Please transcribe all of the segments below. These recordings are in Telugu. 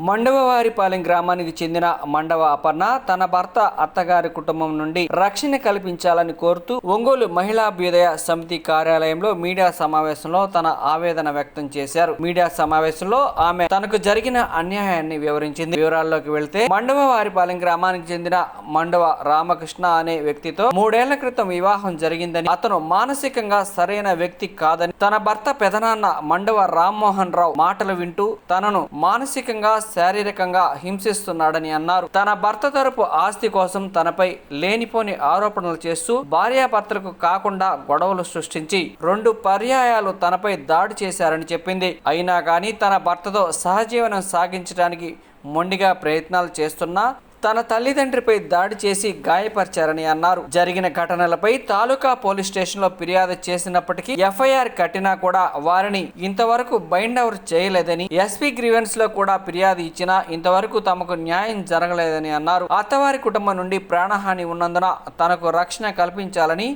మండవవారిపాలెం గ్రామానికి చెందిన మండవ అపర్ణ తన భర్త అత్తగారి కుటుంబం నుండి రక్షణ కల్పించాలని కోరుతూ ఒంగోలు మహిళాభ్యుదయ సమితి కార్యాలయంలో మీడియా సమావేశంలో తన ఆవేదన వ్యక్తం చేశారు. మీడియా సమావేశంలో ఆమె తనకు జరిగిన అన్యాయాన్ని వివరించింది. వివరాల్లోకి వెళ్తే మండవవారిపాలెం గ్రామానికి చెందిన మండవ రామకృష్ణ అనే వ్యక్తితో 3 ఏళ్ల క్రితం వివాహం జరిగిందని, అతను మానసికంగా సరైన వ్యక్తి కాదని, తన భర్త పెదనాన్న మండవ రామ్మోహన్ రావు మాటలు వింటూ తనను మానసికంగా శారీరకంగా హింసిస్తున్నాడని అన్నారు. తన భర్త తరపు ఆస్తి కోసం తనపై లేనిపోని ఆరోపణలు చేస్తూ భార్యాభర్తలకు కాకుండా గొడవలు సృష్టించి 2 పర్యాయాలు తనపై దాడి చేశారని చెప్పింది. అయినా కానీ తన భర్తతో సహజీవనం సాగించడానికి మొండిగా ప్రయత్నాలు చేస్తున్నా తన తల్లిదండ్రిపై దాడి చేసి గాయపరిచారని అన్నారు. జరిగిన ఘటనలపై తాలూకా పోలీస్ స్టేషన్లో ఫిర్యాదు చేసినప్పటికీ ఎఫ్ఐఆర్ కట్టినా కూడా వారిని ఇంతవరకు బైండ్ ఓవర్ చేయలేదని, ఎస్పీ గ్రీవెన్స్ లో కూడా ఫిర్యాదు ఇచ్చినా ఇంతవరకు తమకు న్యాయం జరగలేదని అన్నారు. అత్తవారి కుటుంబం నుండి ప్రాణహాని ఉన్నందున తనకు రక్షణ కల్పించాలని,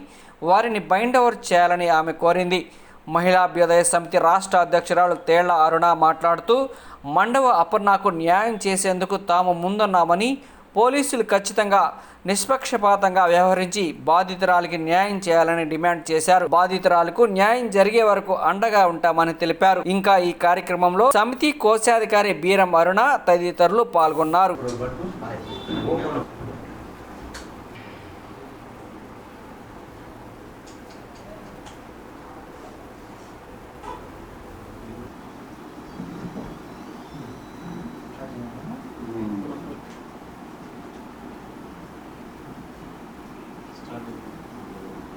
వారిని బైండ్ ఓవర్ చేయాలని ఆమె కోరింది. మహిళాభ్యుదయ సమితి రాష్ట్ర అధ్యక్షురాలు తేళ్ల అరుణ మాట్లాడుతూ మండవ అపర్ణకు న్యాయం చేసేందుకు తాము ముందున్నామని, పోలీసులు ఖచ్చితంగా నిష్పక్షపాతంగా వ్యవహరించి బాధితురాలికి న్యాయం చేయాలని డిమాండ్ చేశారు. బాధితురాలకు న్యాయం జరిగే వరకు అండగా ఉంటామని తెలిపారు. ఇంకా ఈ కార్యక్రమంలో సమితి కోశాధికారి బీరం అరుణ తదితరులు పాల్గొన్నారు.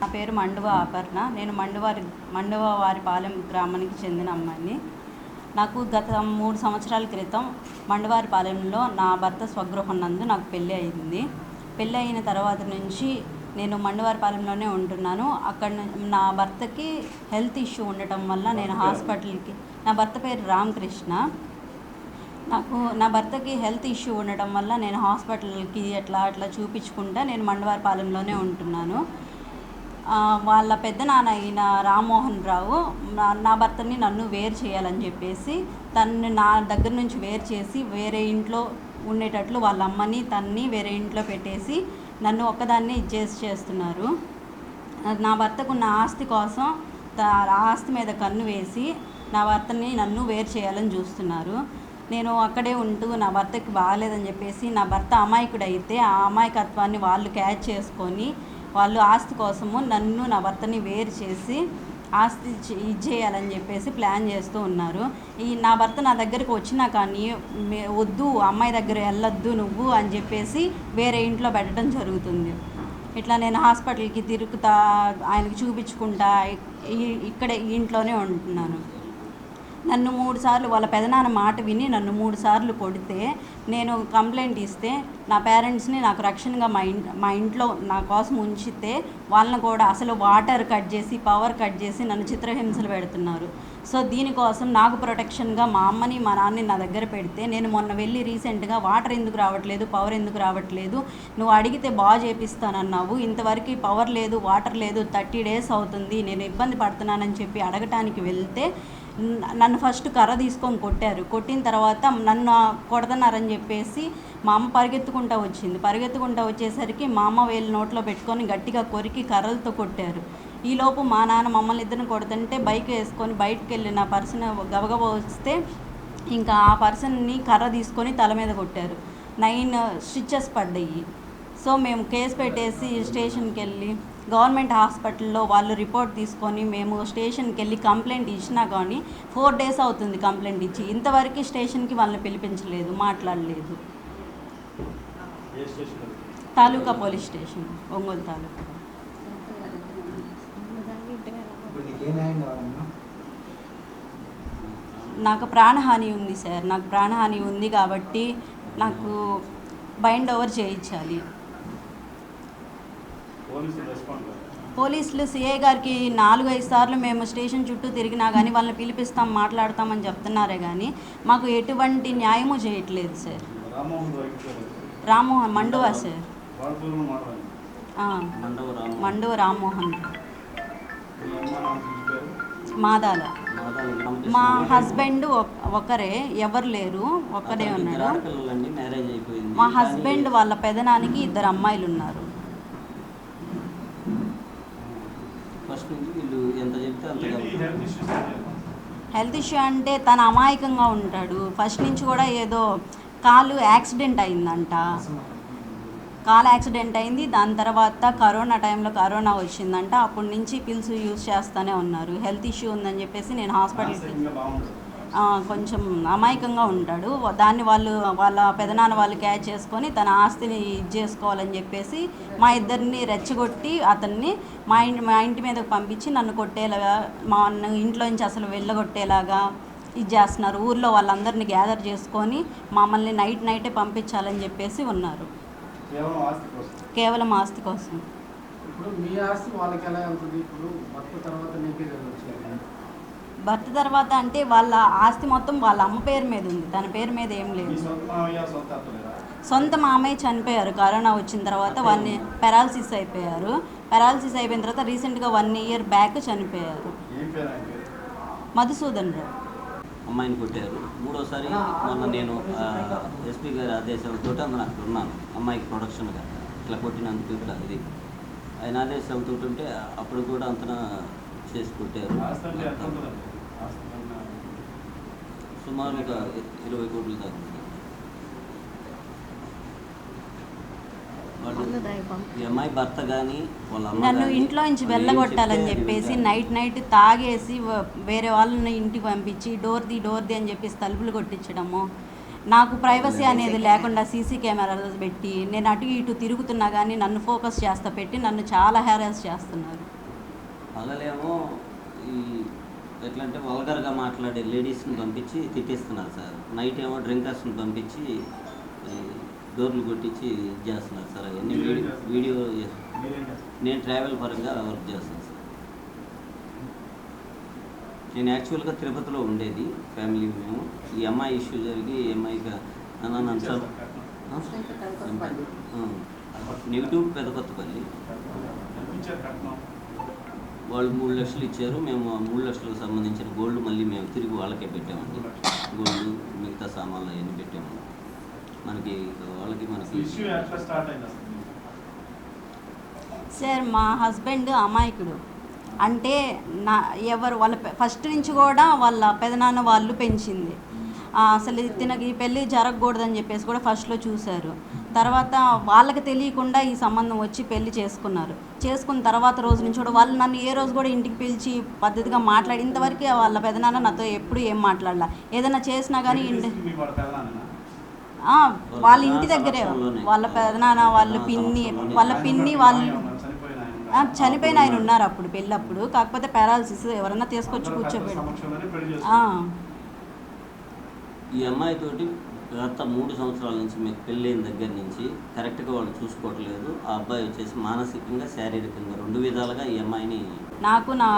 నా పేరు మండవ అపర్ణ. నేను మండవవారిపాలెం గ్రామానికి చెందిన అమ్మాయిని. నాకు గత 3 సంవత్సరాల క్రితం మండవవారిపాలెంలో నా భర్త స్వగృహం నందు నాకు పెళ్ళి అయింది. పెళ్ళి అయిన తర్వాత నుంచి నేను మండవవారిపాలెంలోనే ఉంటున్నాను. అక్కడ నా భర్తకి హెల్త్ ఇష్యూ ఉండటం వల్ల నేను హాస్పిటల్కి, నా భర్త పేరు రామకృష్ణ, నా భర్తకి హెల్త్ ఇష్యూ ఉండటం వల్ల నేను హాస్పిటల్కి అట్లా చూపించుకుంటా నేను మండవవారిపాలెంలోనే ఉంటున్నాను. వాళ్ళ పెద్దనాన్న అయిన రామ్మోహన్ రావు నా భర్తని నన్ను వేరు చేయాలని చెప్పేసి తనని నా దగ్గర నుంచి వేరు చేసి వేరే ఇంట్లో ఉండేటట్లు వాళ్ళ అమ్మని తన్ని వేరే ఇంట్లో పెట్టేసి నన్ను ఒక్కదాన్ని చేస్తున్నారు. నా భర్తకున్న ఆస్తి కోసం ఆస్తి మీద కన్ను వేసి నా భర్తని నన్ను వేరు చేయాలని చూస్తున్నారు. నేను అక్కడే ఉంటూ నా భర్తకి బాగాలేదని చెప్పేసి, నా భర్త అమాయకుడైతే ఆ అమాయకత్వాన్ని వాళ్ళు క్యాచ్ చేసుకొని వాళ్ళు ఆస్తి కోసము నన్ను నా భర్తని వేరు చేసి ఆస్తి ఇచ్చేయాలని చెప్పేసి ప్లాన్ చేస్తూ ఉన్నారు. నా భర్త నా దగ్గరికి వచ్చినా కానీ వద్దు, అమ్మాయి దగ్గర వెళ్ళొద్దు నువ్వు అని చెప్పేసి వేరే ఇంట్లో పెట్టడం జరుగుతుంది. ఇట్లా నేను హాస్పిటల్కి తిరుగుతా ఆయనకి చూపించుకుంటా ఇక్కడే ఇంట్లోనే ఉంటున్నాను. నన్ను 3 సార్లు వాళ్ళ పెదనాన్న మాట విని నన్ను 3 సార్లు కొడితే నేను కంప్లైంట్ ఇస్తే నా పేరెంట్స్ని నాకు రక్షణగా మా ఇంట్లో నా కోసం ఉంచితే వాళ్ళని కూడా అసలు వాటర్ కట్ చేసి పవర్ కట్ చేసి నన్ను చిత్రహింసలు పెడుతున్నారు. సో దీనికోసం నాకు ప్రొటెక్షన్గా మా అమ్మని మా నాన్నని నా దగ్గర పెడితే నేను మొన్న వెళ్ళి రీసెంట్గా వాటర్ ఎందుకు రావట్లేదు, పవర్ ఎందుకు రావట్లేదు, నువ్వు అడిగితే బాగా చేపిస్తానన్నావు, ఇంతవరకు పవర్ లేదు వాటర్ లేదు, 30 days అవుతుంది, నేను ఇబ్బంది పడుతున్నానని చెప్పి అడగటానికి వెళ్తే నన్ను ఫస్ట్ కర్ర తీసుకొని కొట్టారు. కొట్టిన తర్వాత నన్ను కొడుతున్నారని చెప్పేసి మా అమ్మ పరిగెత్తుకుంటూ వచ్చేసరికి మా అమ్మ వేలు నోట్లో పెట్టుకొని గట్టిగా కొరికి కర్రలతో కొట్టారు. ఈలోపు మా నాన్న మమ్మల్ని ఇద్దరిని కొడుతుంటే బైక్ వేసుకొని బయటకు వెళ్ళిన పర్సన్ గబగబా వస్తే ఇంకా ఆ పర్సన్ని కర్ర తీసుకొని తల మీద కొట్టారు. 9 స్టిచెస్ పడ్డాయి. సో మేము కేసు పెట్టేసి స్టేషన్కి వెళ్ళి గవర్నమెంట్ హాస్పిటల్లో వాళ్ళు రిపోర్ట్ తీసుకొని మేము స్టేషన్కి వెళ్ళి కంప్లైంట్ ఇచ్చినా కానీ 4 days అవుతుంది కంప్లైంట్ ఇచ్చి. ఇంతవరకు స్టేషన్కి వాళ్ళని పిలిపించలేదు, మాట్లాడలేదు. తాలూకా పోలీస్ స్టేషన్, ఒంగోలు తాలూకా. నాకు ప్రాణహాని ఉంది సార్. నాకు ప్రాణహాని ఉంది కాబట్టి నాకు బైండ్ ఓవర్ చేయించాలి. పోలీసులు సిఐ గారికి 4-5 సార్లు మేము స్టేషన్ చుట్టూ తిరిగినా కానీ వాళ్ళని పిలిపిస్తాం మాట్లాడతామని చెప్తున్నారే కానీ మాకు ఎటువంటి న్యాయము చేయట్లేదు సార్. రామ్మోహన్ మండవ సార్, మండవ రామ్మోహన్. మాదాల. మాదాల గ్రామ మా హస్బెండ్ ఒకరే, ఎవరు లేరు, ఒక్కడే ఉన్నాడు. ఆడపిల్లలండి, మ్యారేజ్ అయిపోయింది. మా హస్బెండ్ వాళ్ళ పెదనానికి 2 అమ్మాయిలు ఉన్నారు. ఫస్ట్ నుంచి వీళ్ళు ఎంత చెప్తే అంతగా హెల్త్ ఇష్యూ అంటే తన అమాయకంగా ఉంటాడు. ఫస్ట్ నుంచి కూడా ఏదో కాలు యాక్సిడెంట్ అయిందంట. కాలు యాక్సిడెంట్ అయింది. దాని తర్వాత కరోనా టైంలో కరోనా వచ్చిందంట. అప్పటి నుంచి పిల్స్ యూజ్ చేస్తూనే ఉన్నారు. హెల్త్ ఇష్యూ ఉందని చెప్పేసి నేను హాస్పిటల్కి కొంచెం అమాయకంగా ఉంటాడు. దాన్ని వాళ్ళ పెదనాన్న వాళ్ళు క్యాచ్ చేసుకొని తన ఆస్తిని ఇది చేసుకోవాలని చెప్పేసి మా ఇద్దరిని రెచ్చగొట్టి అతన్ని మా ఇంటి మీదకి పంపించి నన్ను కొట్టేలాగా, మా ఇంట్లోంచి అసలు వెళ్ళగొట్టేలాగా ఇది చేస్తున్నారు. ఊర్లో వాళ్ళందరినీ గ్యాదర్ చేసుకొని మమ్మల్ని నైటే పంపించాలని చెప్పేసి ఉన్నారు. కేవలం ఆస్తి కోసం. ఇప్పుడు మీ ఆస్తి వాళ్ళకి ఎలా వెళ్తుంది? ఇప్పుడు భర్త తర్వాత నీకే వచ్చేది. భర్త తర్వాత అంటే వాళ్ళ ఆస్తి మొత్తం వాళ్ళ అమ్మ పేరు మీద ఉంది, తన పేరు మీద ఏం లేదు. సొంత మామయ్య చనిపోయారు కరోనా వచ్చిన తర్వాత. పెరాలసిస్ అయిపోయారు. పెరాలసిస్ అయిపోయిన తర్వాత రీసెంట్గా 1 year బ్యాక్ చనిపోయారు. మధుసూదన్ రావు. అమ్మాయిని కొట్టారు. మూడోసారి మొన్న నేను ఎస్పీ గారి ఆదేశాలతో అక్కడ ఉన్నాను, అమ్మాయికి ప్రొడక్షన్గా ఇట్లా కొట్టినందుకు ఇక్కడ ఇది ఆయన ఆదేశాలతో ఉంటే అప్పుడు కూడా అంతనా చేసి కొట్టారు. సుమారుగా 20 కోట్ల దాకా. ఈ అమ్మాయి భర్త కానీ వాళ్ళ అమ్మ నన్ను గానీ ఇంట్లో నుంచి వాళ్ళు ఏం వెళ్ళగొట్టాలని చెప్తే చెప్పేసి వింటారు. నైట్ తాగేసి వేరే వాళ్ళని ఇంటికి పంపించి డోర్ది అని చెప్పేసి తలుపులు కొట్టించడము. నాకు ప్రైవసీ అనేది లేకుండా సీసీ కెమెరాలు పెట్టి నేను అటు ఇటు తిరుగుతున్నా కానీ నన్ను ఫోకస్ చేస్తా పెట్టి నన్ను చాలా హ్యారాస్ చేస్తున్నారు. వాళ్ళేమో ఈ ఎట్లా అంటే వల్గర్గా మాట్లాడే లేడీస్ని పంపించి తిట్టేస్తున్నారు సార్. నైట్ ఏమో డ్రింకర్స్ని పంపించి డోర్లు కొట్టించి చేస్తున్నారు సార్. అవన్నీ వీడియో నేను ట్రావెల్ పరంగా వర్క్ చేస్తాను సార్. నేను యాక్చువల్గా తిరుపతిలో ఉండేది, ఫ్యామిలీ మేము. ఈ అమ్మాయి ఇష్యూ జరిగి ఈ అమ్మాయిగా నన్ను సార్ నెగిటివ్ పెదకొత్తపల్లి వాళ్ళు 3 లక్షలు ఇచ్చారు. మేము 3 లక్షలకు సంబంధించిన గోల్డ్ మళ్ళీ మేము తిరిగి వాళ్ళకే పెట్టామండి. గోల్డ్ మిగతా సామాన్లు అవన్నీ పెట్టాము. మనకి సార్ మా హస్బెండ్ అమాయకుడు. అంటే వాళ్ళ ఫస్ట్ నుంచి కూడా వాళ్ళ పెదనాన్న వాళ్ళు పెంచింది. అసలు తినకి పెళ్ళి జరగకూడదని చెప్పేసి కూడా ఫస్ట్లో చూశారు. తర్వాత వాళ్ళకి తెలియకుండా ఈ సంబంధం వచ్చి పెళ్లి చేసుకున్నారు. చేసుకున్న తర్వాత రోజు నుంచి కూడా వాళ్ళు నన్ను ఏ రోజు కూడా ఇంటికి పిలిచి పద్ధతిగా మాట్లాడి ఇంతవరకు వాళ్ళ పెదనాన్న నాతో ఎప్పుడు ఏం మాట్లాడలా. ఏదైనా చేసినా కానీ వాళ్ళ ఇంటి దగ్గరే వాళ్ళ పెదనాన్న వాళ్ళ పిన్ని వాళ్ళు చనిపోయిన ఆయన ఉన్నారు అప్పుడు పెళ్ళప్పుడు. కాకపోతే పారాలసిస్ ఎవరన్నా తీసుకొచ్చి కూర్చోబెట్టి ఈ అమ్మాయితోటి గత 3 సంవత్సరాల నుంచి మీకు పెళ్ళైన దగ్గర నుంచి కరెక్ట్గా వాళ్ళు చూసుకోవట్లేదు. ఆ అబ్బాయి వచ్చేసి మానసికంగా శారీరకంగా 2 విధాలుగా ఈ అమ్మాయిని నాకు నా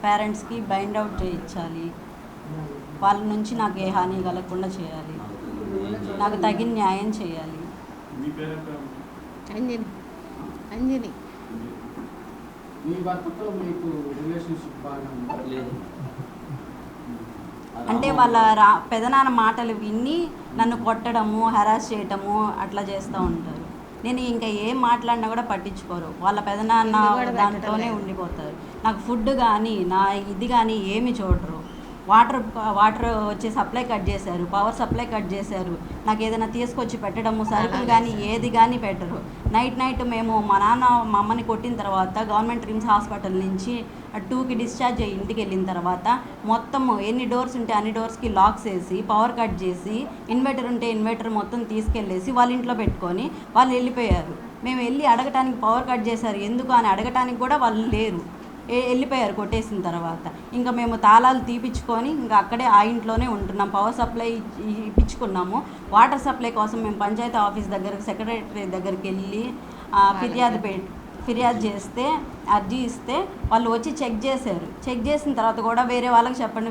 పేరెంట్స్కి బైండ్ అవుట్ చేయించాలి. వాళ్ళ నుంచి నాకు ఏ హాని కలగకుండా చేయాలి. నాకు తగిన న్యాయం చేయాలి. అంజని మీ భర్తతో మీకు రిలేషన్షిప్ బాగా ఉందా? లేదు. అంటే వాళ్ళ పెదనాన్న మాటలు విని నన్ను కొట్టడము, హెరాస్ చేయటము అట్లా చేస్తూ ఉంటారు. నేను ఇంకా ఏం మాట్లాడినా కూడా పట్టించుకోరు. వాళ్ళ పెదనాన్న దాంట్లోనే ఉండిపోతారు. నాకు ఫుడ్ కానీ నా ఇది కానీ ఏమి చూడరు. వాటర్ వచ్చి సప్లై కట్ చేశారు, పవర్ సప్లై కట్ చేశారు. నాకు ఏదైనా తీసుకొచ్చి పెట్టడము, సరుకులు కానీ ఏది కానీ పెట్టరు. నైట్ మేము మా నాన్న మా అమ్మని కొట్టిన తర్వాత గవర్నమెంట్ రిమ్స్ హాస్పిటల్ నుంచి 2కి డిశ్చార్జ్ అయ్యి ఇంటికి వెళ్ళిన తర్వాత మొత్తము ఎన్ని డోర్స్ ఉంటే అన్ని డోర్స్కి లాక్స్ వేసి పవర్ కట్ చేసి ఇన్వర్టర్ ఉంటే ఇన్వర్టర్ మొత్తం తీసుకెళ్ళేసి వాళ్ళ ఇంట్లో పెట్టుకొని వాళ్ళు వెళ్ళిపోయారు. మేము వెళ్ళి అడగటానికి పవర్ కట్ చేశారు ఎందుకు అని అడగటానికి కూడా వాళ్ళు లేరు, వెళ్ళిపోయారు కొట్టేసిన తర్వాత. ఇంకా మేము తాళాలు తీపిచ్చుకొని ఇంకా అక్కడే ఆ ఇంట్లోనే ఉంటున్నాం. పవర్ సప్లై ఇప్పించుకున్నాము. వాటర్ సప్లై కోసం మేము పంచాయతీ ఆఫీస్ దగ్గరకు సెక్రటరీ దగ్గరికి వెళ్ళి ఫిర్యాదు చేస్తే అర్జీ ఇస్తే వాళ్ళు వచ్చి చెక్ చేశారు. చెక్ చేసిన తర్వాత కూడా వేరే వాళ్ళకి చెప్పండి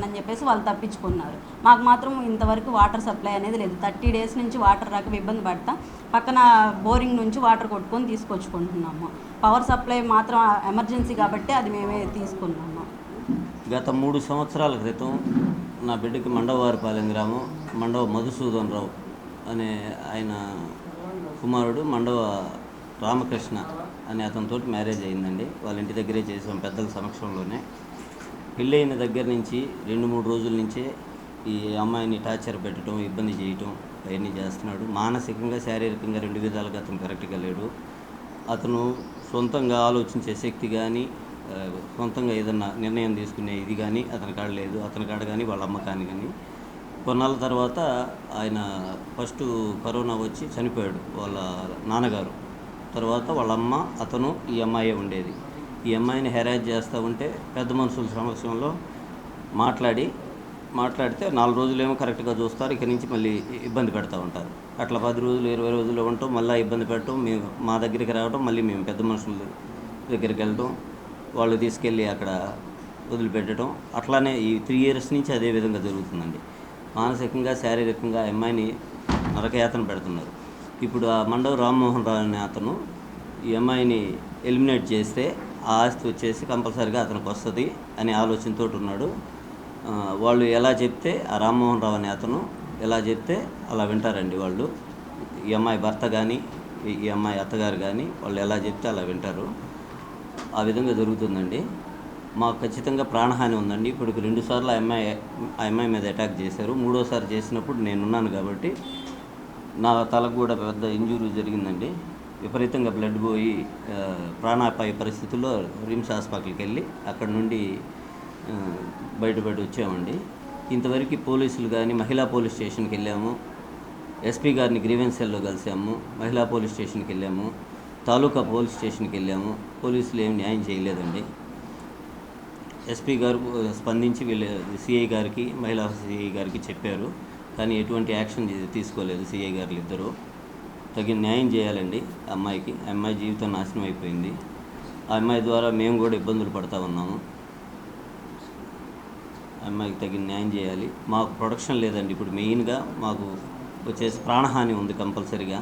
అని చెప్పేసి వాళ్ళు తప్పించుకున్నారు. మాకు మాత్రం ఇంతవరకు వాటర్ సప్లై అనేది లేదు. 30 days నుంచి వాటర్ రాక ఇబ్బంది పడతా పక్కన బోరింగ్ నుంచి వాటర్ కొట్టుకొని తీసుకొచ్చుకుంటున్నాము. పవర్ సప్లై మాత్రం ఎమర్జెన్సీ కాబట్టి అది మేమే తీసుకున్నాము. గత 3 సంవత్సరాల క్రితం నా బిడ్డకి మండవవారిపాలెం గ్రామం మండవ మధుసూదన్ రావు అనే ఆయన కుమారుడు మండవ రామకృష్ణ అనే అతనితో మ్యారేజ్ అయిందండి. వాళ్ళ ఇంటి దగ్గరే చేసాం, పెద్దల సమక్షంలోనే. పెళ్ళైన దగ్గర నుంచి 2-3 రోజుల నుంచే ఈ అమ్మాయిని టార్చర్ పెట్టడం, ఇబ్బంది చేయటం అవన్నీ చేస్తున్నాడు. మానసికంగా, శారీరకంగా 2 విధాలుగా అతను కరెక్ట్గా లేడు. అతను సొంతంగా ఆలోచించే శక్తి కానీ, సొంతంగా ఏదన్నా నిర్ణయం తీసుకునే ఇది కానీ అతని కాడ లేదు. అతని కాడ కానీ వాళ్ళ అమ్మ కానీ. కొన్నాళ్ళ తర్వాత ఆయన ఫస్ట్ కరోనా వచ్చి చనిపోయాడు వాళ్ళ నాన్నగారు. తర్వాత వాళ్ళ అమ్మ, అతను, ఈ అమ్మాయే ఉండేది. ఈ అమ్మాయిని హెరాస్ చేస్తూ ఉంటే పెద్ద మనుషుల సమక్షంలో మాట్లాడితే 4 రోజులేమో కరెక్ట్గా చూస్తారు, ఇక నుంచి మళ్ళీ ఇబ్బంది పెడతా ఉంటారు. అట్లా 10 రోజులు 20 రోజులు ఉంటాం, మళ్ళీ ఇబ్బంది పెట్టడం, మేము మా దగ్గరికి రావడం, మళ్ళీ మేము పెద్ద మనుషుల దగ్గరికి వెళ్ళడం, వాళ్ళు తీసుకెళ్ళి అక్కడ వదిలిపెట్టడం. అట్లానే ఈ 3 ఇయర్స్ నుంచి అదే విధంగా జరుగుతుందండి. మానసికంగా, శారీరకంగా అమ్మాయిని నరకయాతన పెడుతున్నారు. ఇప్పుడు ఆ మండవ రామ్మోహన్ రావు అనే అతను ఈ అమ్మాయిని ఎలిమినేట్ చేస్తే ఆ ఆస్తి వచ్చేసి కంపల్సరీగా అతనికి వస్తుంది అనే ఆలోచనతో ఉన్నాడు. వాళ్ళు ఎలా చెప్తే, ఆ రామ్మోహన్ రావు అనే అతను ఎలా చెప్తే అలా వింటారండి వాళ్ళు. ఈ అమ్మాయి భర్త కానీ, ఈ అమ్మాయి అత్తగారు కానీ వాళ్ళు ఎలా చెప్తే అలా వింటారు. ఆ విధంగా జరుగుతుందండి. మాకు ఖచ్చితంగా ప్రాణహాని ఉందండి. ఇప్పుడు 2 సార్లు ఆ అమ్మాయి మీద అటాక్ చేశారు. 3వసారి చేసినప్పుడు నేనున్నాను కాబట్టి నా తలకు కూడా పెద్ద ఇంజూరీ జరిగిందండి. విపరీతంగా బ్లడ్ పోయి ప్రాణాపాయ పరిస్థితుల్లో రిమ్స్ హాస్పిటల్కి వెళ్ళి అక్కడ నుండి బయటపడి వచ్చామండి. ఇంతవరకు పోలీసులు కానీ, మహిళా పోలీస్ స్టేషన్కి వెళ్ళాము, ఎస్పీ గారిని గ్రీవెన్స్ సెల్లో కలిసాము, మహిళా పోలీస్ స్టేషన్కి వెళ్ళాము, తాలూకా పోలీస్ స్టేషన్కి వెళ్ళాము. పోలీసులు ఏం న్యాయం చేయలేదండి. ఎస్పీ గారు స్పందించి సిఐ గారికి, మహిళా సిఐ గారికి చెప్పారు, కానీ ఎటువంటి యాక్షన్ తీసుకోలేదు సిఐ గారు ఇద్దరు. తగిన న్యాయం చేయాలండి అమ్మాయికి. అమ్మాయి జీవితం నాశనం అయిపోయింది. ఆ అమ్మాయి ద్వారా మేము కూడా ఇబ్బందులు పడతా ఉన్నాము. అమ్మాయికి తగిన న్యాయం చేయాలి. మాకు ప్రొటెక్షన్ లేదండి. ఇప్పుడు మెయిన్గా మాకు వచ్చేసి ప్రాణహాని ఉంది కంపల్సరీగా.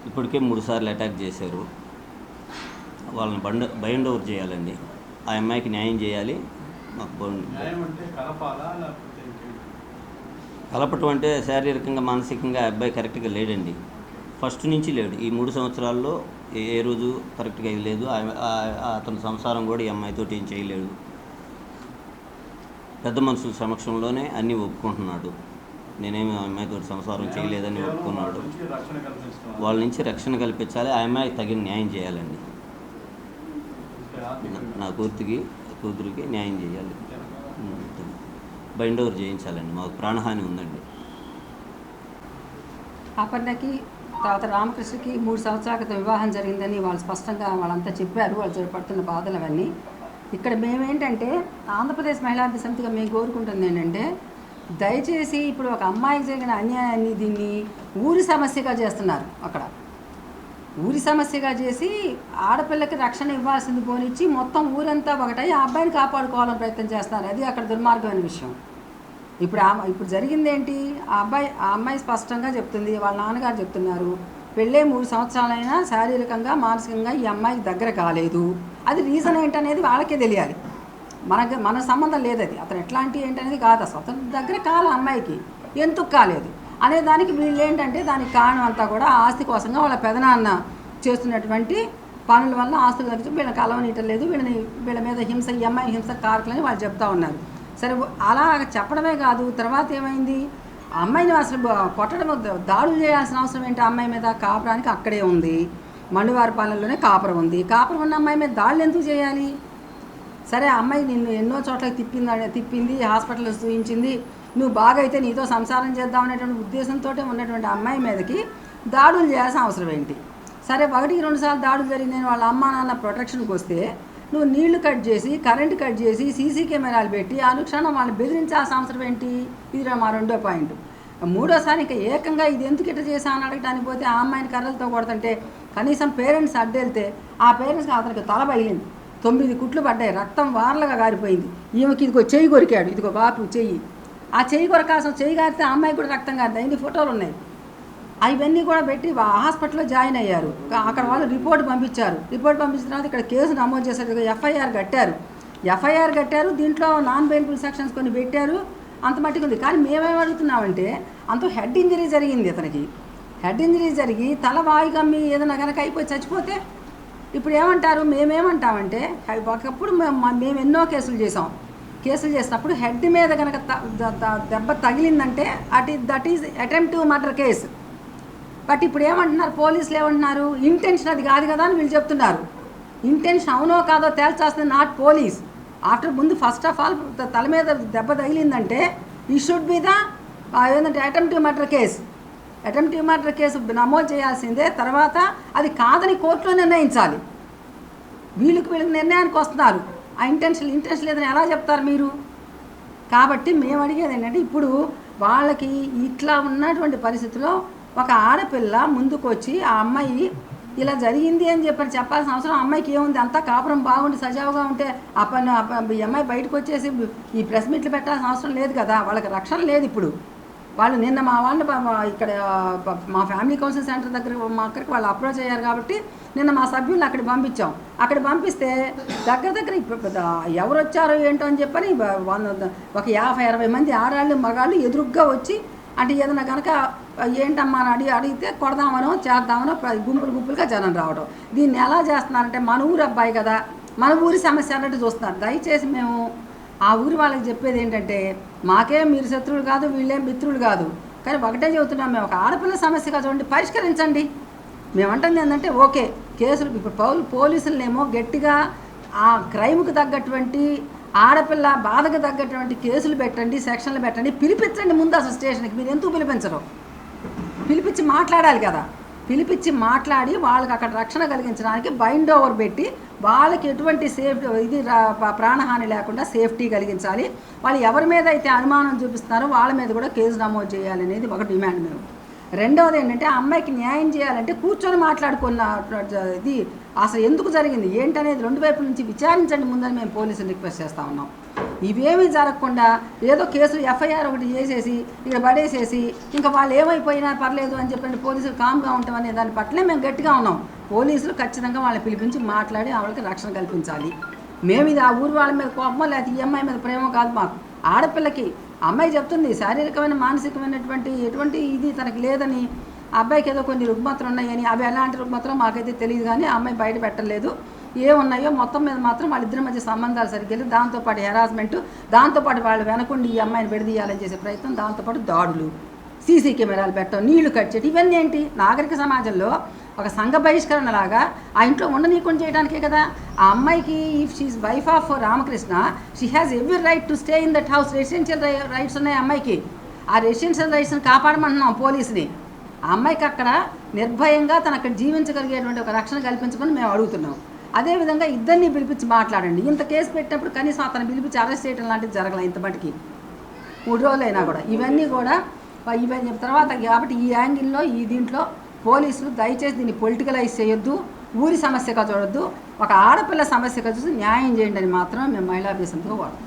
ఇప్పటికే 3 సార్లు అటాక్ చేశారు. వాళ్ళని బైండ్ ఓవర్ చేయాలండి. ఆ అమ్మాయికి న్యాయం చేయాలి. మాకు కలపటం అంటే శారీరకంగా, మానసికంగా ఆ అబ్బాయి కరెక్ట్గా లేడండి. ఫస్ట్ నుంచి లేడు. ఈ 3 సంవత్సరాల్లో ఏ రోజు కరెక్ట్గా లేదు. అతని సంసారం కూడా ఈ అమ్మాయితో ఏం చేయలేడు. పెద్ద మనుషుల సమక్షంలోనే అన్నీ ఒప్పుకుంటున్నాడు. నేనేమి ఆ అమ్మాయితో సంసారం చేయలేదని ఒప్పుకున్నాడు. వాళ్ళ నుంచి రక్షణ కల్పించాలి. ఆ అమ్మాయికి తగిన న్యాయం చేయాలండి. నా కూతురికి న్యాయం చేయాలి. బైండ్ ఓవర్ చేయించాలండి. మాకు ప్రాణహాని ఉందండి. అపర్ణకి తర్వాత రామకృష్ణకి 3 సంవత్సరాల క్రితం వివాహం జరిగిందని వాళ్ళు స్పష్టంగా వాళ్ళంతా చెప్పారు. వాళ్ళు పడుతున్న బాధలు అవన్నీ. ఇక్కడ మేమేంటంటే ఆంధ్రప్రదేశ్ మహిళా సమితిగా మేము కోరుకుంటుంది ఏంటంటే, దయచేసి ఇప్పుడు ఒక అమ్మాయికి జరిగిన అన్యాయాన్ని దీన్ని ఊరి సమస్యగా చేస్తున్నారు. అక్కడ ఊరి సమస్యగా చేసి ఆడపిల్లకి రక్షణ ఇవ్వాల్సింది పోనిచ్చి మొత్తం ఊరంతా ఒకటై ఆ అబ్బాయిని కాపాడుకోవాలని ప్రయత్నం చేస్తున్నారు. అది అక్కడ దుర్మార్గమైన విషయం. ఇప్పుడు జరిగింది ఏంటి? ఆ అమ్మాయి స్పష్టంగా చెప్తుంది, వాళ్ళ నాన్నగారు చెప్తున్నారు, పెళ్ళే 3 సంవత్సరాలైనా శారీరకంగా, మానసికంగా ఈ అమ్మాయికి దగ్గర కాలేదు. అది రీజన్ ఏంటనేది వాళ్ళకే తెలియాలి. మన సంబంధం లేదు. అది అతను ఎట్లాంటి ఏంటనేది కాదు. అసలు అతని దగ్గర కాల అమ్మాయికి ఎందుకు కాలేదు అనే దానికి వీళ్ళు ఏంటంటే దానికి కారణం అంతా కూడా ఆస్తి కోసంగా వాళ్ళ పెదనాన్న చేస్తున్నటువంటి పనుల వల్ల ఆస్తులు తగ్గించి వీళ్ళని కలవనీయటం లేదు, వీళ్ళ మీద హింస, ఈ అమ్మాయి హింస కారకులని వాళ్ళు చెప్తా ఉన్నారు. సరే, అలా చెప్పడమే కాదు, తర్వాత ఏమైంది, ఆ అమ్మాయిని అసలు కొట్టడం, దాడులు చేయాల్సిన అవసరం ఏంటి? ఆ అమ్మాయి మీద కాపురానికి అక్కడే ఉంది, మండువారిపాలెంలోనే కాపురం ఉంది. కాపురం ఉన్న అమ్మాయి మీద దాడులు ఎందుకు చేయాలి? సరే, ఆ అమ్మాయి నిన్ను ఎన్నో చోట్లకి తిప్పింది, హాస్పిటల్లో చూయించింది, నువ్వు బాగా అయితే నీతో సంసారం చేద్దామనేటువంటి ఉద్దేశంతో ఉన్నటువంటి అమ్మాయి మీదకి దాడులు చేయాల్సిన అవసరం ఏంటి? సరే, 1-2 సార్లు దాడులు జరిగినాయి, వాళ్ళ అమ్మ నాన్న ప్రొటెక్షన్కి వస్తే నువ్వు నీళ్లు కట్ చేసి, కరెంటు కట్ చేసి, సీసీ కెమెరాలు పెట్టి అనుక్షణం వాళ్ళని బెదిరించాల్సిన అవసరం ఏంటి? ఇది మా 2వ పాయింట్. 3వసారి ఇంకా ఏకంగా ఇది ఎందుకు ఇట్లా చేసా అని అడగడానికి పోతే ఆ అమ్మాయిని కర్రలతో కొడుతుంటే కనీసం పేరెంట్స్ అడ్డెళ్తే ఆ పేరెంట్స్కి అతనికి తల పగిలింది, 9 కుట్లు పడ్డాయి, రక్తం వార్లగా గారిపోయింది. ఈమెకి ఇదిగో చెయ్యి కొరికాడు, ఇదిగో బాపు చెయ్యి. ఆ చెయ్యి కొరకాల్సిన చెయ్యి కారితే ఆ అమ్మాయికి కూడా రక్తం కారితే అన్ని ఫోటోలు ఉన్నాయి. అవన్నీ కూడా పెట్టి హాస్పిటల్లో జాయిన్ అయ్యారు. అక్కడ వాళ్ళు రిపోర్ట్ పంపించారు. రిపోర్ట్ పంపించిన తర్వాత ఇక్కడ కేసు నమోదు చేశారు, ఎఫ్ఐఆర్ కట్టారు. ఎఫ్ఐఆర్ కట్టారు, దీంట్లో నాన్ బెయిలబుల్ సెక్షన్స్ కొన్ని పెట్టారు, అంత మట్టికి ఉంది. కానీ మేమేం అడుగుతున్నామంటే అంత హెడ్ ఇంజరీ జరిగింది అతనికి. హెడ్ ఇంజరీ జరిగి తల వాయి కమ్మి ఏదైనా కనుక అయిపోయి చచ్చిపోతే ఇప్పుడు ఏమంటారు? మేమేమంటామంటే ఒకప్పుడు మేము ఎన్నో కేసులు చేసినప్పుడు హెడ్ మీద కనుక దెబ్బ తగిలిందంటే that is attempt to murder case. But ఇప్పుడు ఏమంటున్నారు పోలీసులు? ఏమంటున్నారు? ఇంటెన్షన్ అది కాదు కదా అని వీళ్ళు చెప్తున్నారు. ఇంటెన్షన్ అవునో కాదో తేల్చాల్సింది నాట్ పోలీస్. ముందు ఫస్ట్ ఆఫ్ ఆల్ తల మీద దెబ్బ తగిలిందంటే ఈ షుడ్ బి ద ఏంటంటే అటెంప్ట్ టు మర్డర్ కేసు నమోదు చేయాల్సిందే. తర్వాత అది కాదని కోర్టులో నిర్ణయించాలి. వీళ్ళకి నిర్ణయానికి వస్తున్నారు. ఆ ఇంటెన్షన్ లేదని ఎలా చెప్తారు మీరు? కాబట్టి మేము అడిగేది ఏంటంటే ఇప్పుడు వాళ్ళకి ఇట్లా ఉన్నటువంటి పరిస్థితిలో ఒక ఆడపిల్ల ముందుకు వచ్చి ఆ అమ్మాయి ఇలా జరిగింది అని చెప్పాల్సిన అవసరం అమ్మాయికి ఏముంది? అంతా కాపురం బాగుండి సజావుగా ఉంటే ఈ అమ్మాయి బయటకు వచ్చేసి ఈ ప్రెస్ మీట్లు పెట్టాల్సిన అవసరం లేదు కదా. వాళ్ళకి రక్షణ లేదు. ఇప్పుడు వాళ్ళు నిన్న మా వాళ్ళని ఇక్కడ మా ఫ్యామిలీ కౌన్సిల్ సెంటర్ దగ్గర మా అక్కడికి వాళ్ళు అప్రోచ్ అయ్యారు కాబట్టి నిన్న మా సభ్యులను అక్కడికి పంపించాం. అక్కడ పంపిస్తే దగ్గర ఎవరు వచ్చారో ఏంటో అని చెప్పని ఒక 50-60 మంది ఆడవాళ్ళు మగాళ్ళు ఎదురుగ్గా వచ్చి అంటే ఏదైనా కనుక ఏంటమ్మా అని అడిగితే కొడదామనో చేద్దామనో గుంపులుగా జనం రావడం. దీన్ని ఎలా చేస్తున్నారంటే మన ఊరు అబ్బాయి కదా, మన ఊరి సమస్య అన్నట్టు చూస్తున్నారు. దయచేసి మేము ఆ ఊరి వాళ్ళకి చెప్పేది ఏంటంటే మాకేం మీరు శత్రువులు కాదు, వీళ్ళేం మిత్రులు కాదు, కానీ ఒకటే చెబుతున్నాం, మేము ఒక ఆడపిల్ల సమస్యగా చూడండి పరిష్కరించండి. మేమంటుంది ఏంటంటే ఓకే కేసులు ఇప్పుడు పోలీసులనేమో గట్టిగా ఆ క్రైమ్కి తగ్గటువంటి ఆడపిల్ల బాధకు తగ్గటువంటి కేసులు పెట్టండి, సెక్షన్లు పెట్టండి, పిలిపించండి ముందు అసలు స్టేషన్కి. మీరు ఎందుకు పిలిపించరు? పిలిపించి మాట్లాడాలి కదా. పిలిపించి మాట్లాడి వాళ్ళకి అక్కడ రక్షణ కలిగించడానికి బైండ్ ఓవర్ పెట్టి వాళ్ళకి ఎటువంటి సేఫ్టీ ప్రాణహాని లేకుండా సేఫ్టీ కలిగించాలి. వాళ్ళు ఎవరి మీద అయితే అనుమానం చూపిస్తున్నారో వాళ్ళ మీద కూడా కేసు నమోదు చేయాలనేది ఒక డిమాండ్ మేము. రెండవది ఏంటంటే ఆ అమ్మాయికి న్యాయం చేయాలంటే కూర్చొని మాట్లాడుకున్న ఇది అసలు ఎందుకు జరిగింది ఏంటనేది 2 వైపుల నుంచి విచారించండి ముందని మేము పోలీసులు రిక్వెస్ట్ చేస్తూ ఉన్నాం. ఇవేమీ జరగకుండా ఏదో కేసులు ఎఫ్ఐఆర్ ఒకటి చేసేసి ఇక్కడ పడేసేసి ఇంకా వాళ్ళు ఏమైపోయినా పర్లేదు అని చెప్పండి పోలీసులు కామ్గా ఉంటామనే దాని పట్లే మేము గట్టిగా ఉన్నాం. పోలీసులు ఖచ్చితంగా వాళ్ళని పిలిపించి మాట్లాడి వాళ్ళకి రక్షణ కల్పించాలి. మేము ఇది ఆ ఊరు వాళ్ళ మీద కోపమో లేకపోతే ఈ అమ్మాయి మీద ప్రేమో కాదు. మాకు ఆడపిల్లకి అమ్మాయి చెప్తుంది శారీరకమైన మానసికమైనటువంటి ఎటువంటి ఇది తనకి లేదని, అబ్బాయికి ఏదో కొన్ని రుగ్మతలు ఉన్నాయని, అవి ఎలాంటి రుగ్మతలు మాకైతే తెలియదు కానీ ఆ అమ్మాయి బయట పెట్టలేదు. ఏమున్నాయో మొత్తం మీద మాత్రం వాళ్ళిద్దరి మధ్య సంబంధాలు సరిగ్గా, దాంతోపాటు హెరాస్మెంటు, దాంతోపాటు వాళ్ళు వెనకుండి ఈ అమ్మాయిని విడదీయాలని చేసే ప్రయత్నం, దాంతోపాటు దాడులు, సీసీ కెమెరాలు పెట్టడం, నీళ్లు కట్ చేయడం, ఇవన్నీ ఏంటి? నాగరిక సమాజంలో ఒక సంఘ బహిష్కరణ లాగా ఆ ఇంట్లో ఉండనీకుండా చేయడానికే కదా. ఆ అమ్మాయికి if she wife of Ramakrishna she has every right to stay in that house. Residential rights ఉన్నాయి అమ్మాయికి. ఆ రెసిడెన్షియల్ రైట్స్ని కాపాడమంటున్నాం పోలీసుని. ఆ అమ్మాయికి అక్కడ నిర్భయంగా తను అక్కడ జీవించగలిగేటువంటి ఒక రక్షణ కల్పించమని మేము అడుగుతున్నాం. అదేవిధంగా ఇద్దరిని పిలిపించి మాట్లాడండి. ఇంత కేసు పెట్టినప్పుడు కనీసం అతను పిలిపించి అరెస్ట్ చేయడం లాంటిది జరగలే ఇంత మటుకి 3 రోజులైనా కూడా. ఇవన్నీ తర్వాత కాబట్టి ఈ యాంగిల్లో దీంట్లో పోలీసులు దయచేసి దీన్ని పొలిటికలైజ్ చేయొద్దు, ఊరి సమస్యగా చూడొద్దు, ఒక ఆడపిల్ల సమస్యగా చూసి న్యాయం చేయండి అని మాత్రం మేము మహిళా అభ్యసంతో వాడతాం.